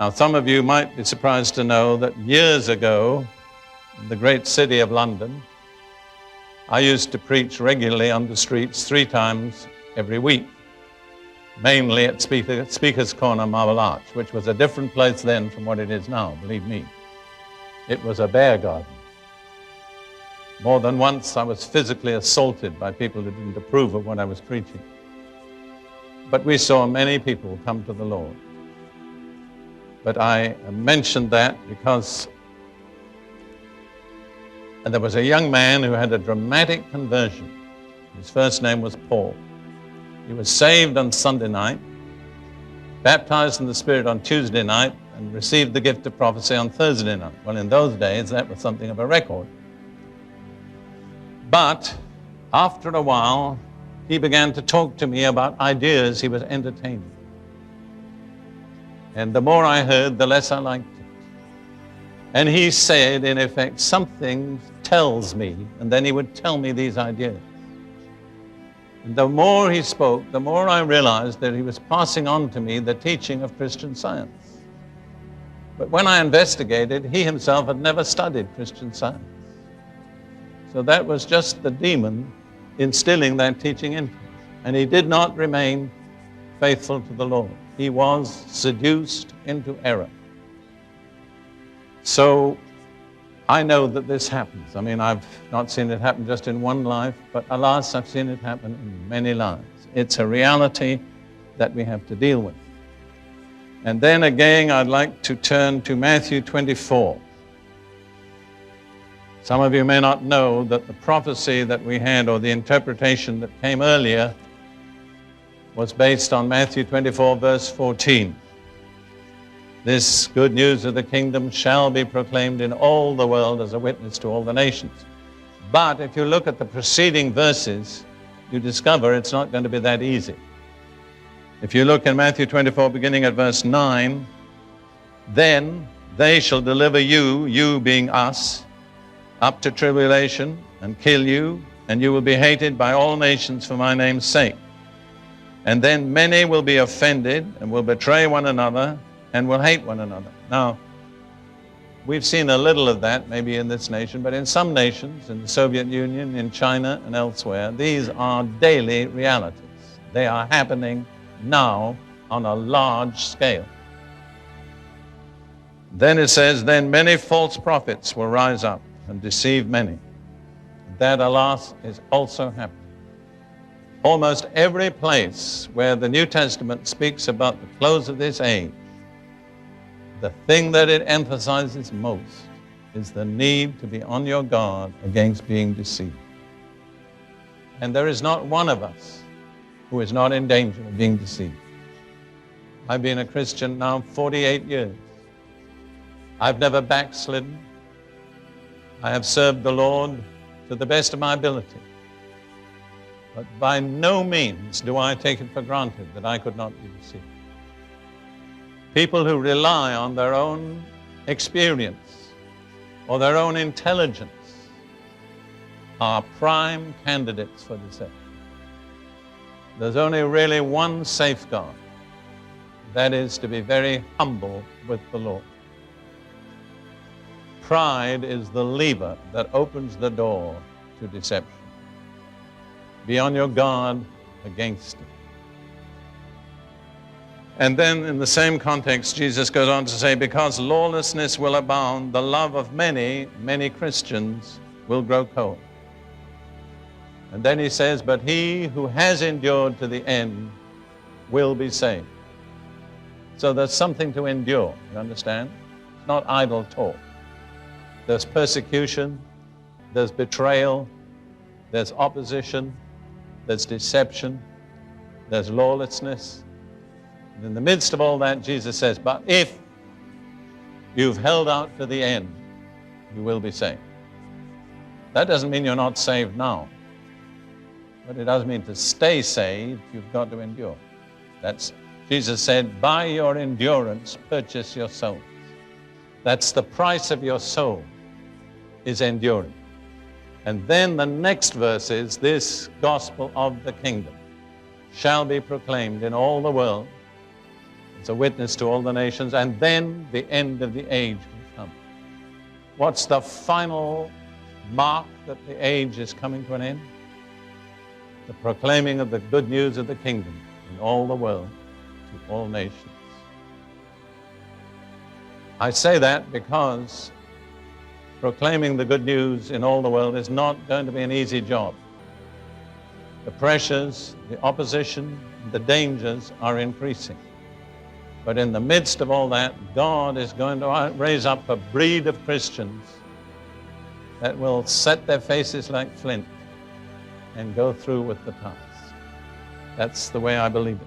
Now, some of you might be surprised to know that years ago, in the great city of London, I used to preach regularly on the streets 3 times every week, mainly at Speaker's Corner, Marble Arch, which was a different place then from what it is now, believe me. It was a bear garden. More than once I was physically assaulted by people who didn't approve of what I was preaching. But we saw many people come to the Lord. But I mentioned that because there was a young man who had a dramatic conversion. His first name was Paul. He was saved on Sunday night, baptized in the Spirit on Tuesday night, and received the gift of prophecy on Thursday night. Well, in those days, that was something of a record. But after a while, he began to talk to me about ideas he was entertaining. And the more I heard, the less I liked it. And he said, in effect, something tells me, and then he would tell me these ideas. And the more he spoke, the more I realized that he was passing on to me the teaching of Christian Science. But when I investigated, he himself had never studied Christian Science. So that was just the demon instilling that teaching into him. And he did not remain faithful to the Lord. He was seduced into error. So I know that this happens. I mean, I've not seen it happen just in one life, but alas, I've seen it happen in many lives. It's a reality that we have to deal with. And then again, I'd like to turn to Matthew 24. Some of you may not know that the prophecy that we had, or the interpretation that came earlier, was based on Matthew 24, verse 14. This good news of the kingdom shall be proclaimed in all the world as a witness to all the nations. But if you look at the preceding verses, you discover it's not going to be that easy. If you look in Matthew 24, beginning at verse 9, then they shall deliver you, you being us, up to tribulation and kill you, and you will be hated by all nations for my name's sake. And then many will be offended and will betray one another and will hate one another. Now, we've seen a little of that maybe in this nation, but in some nations, in the Soviet Union, in China and elsewhere, these are daily realities. They are happening now on a large scale. Then it says, then many false prophets will rise up and deceive many. That, alas, is also happening. Almost every place where the New Testament speaks about the close of this age, the thing that it emphasizes most is the need to be on your guard against being deceived. And there is not one of us who is not in danger of being deceived. I've been a Christian now 48 years. I've never backslidden. I have served the Lord to the best of my ability. But by no means do I take it for granted that I could not be deceived. People who rely on their own experience or their own intelligence are prime candidates for deception. There's only really one safeguard. That is to be very humble with the Lord. Pride is the lever that opens the door to deception. Be on your guard against it. And then in the same context, Jesus goes on to say, because lawlessness will abound, the love of many, many Christians will grow cold. And then he says, but he who has endured to the end will be saved. So there's something to endure, you understand? It's not idle talk. There's persecution, there's betrayal, there's opposition, there's deception, there's lawlessness. And in the midst of all that, Jesus says, but if you've held out to the end, you will be saved. That doesn't mean you're not saved now. But it does mean to stay saved, you've got to endure. Jesus said, by your endurance, purchase your souls. That's the price of your soul, is enduring. And then the next verse is, this gospel of the kingdom shall be proclaimed in all the world as a witness to all the nations, and then the end of the age will come. What's the final mark that the age is coming to an end? The proclaiming of the good news of the kingdom in all the world to all nations. I say that because proclaiming the good news in all the world is not going to be an easy job. The pressures, the opposition, the dangers are increasing. But in the midst of all that, God is going to raise up a breed of Christians that will set their faces like flint and go through with the task. That's the way I believe it.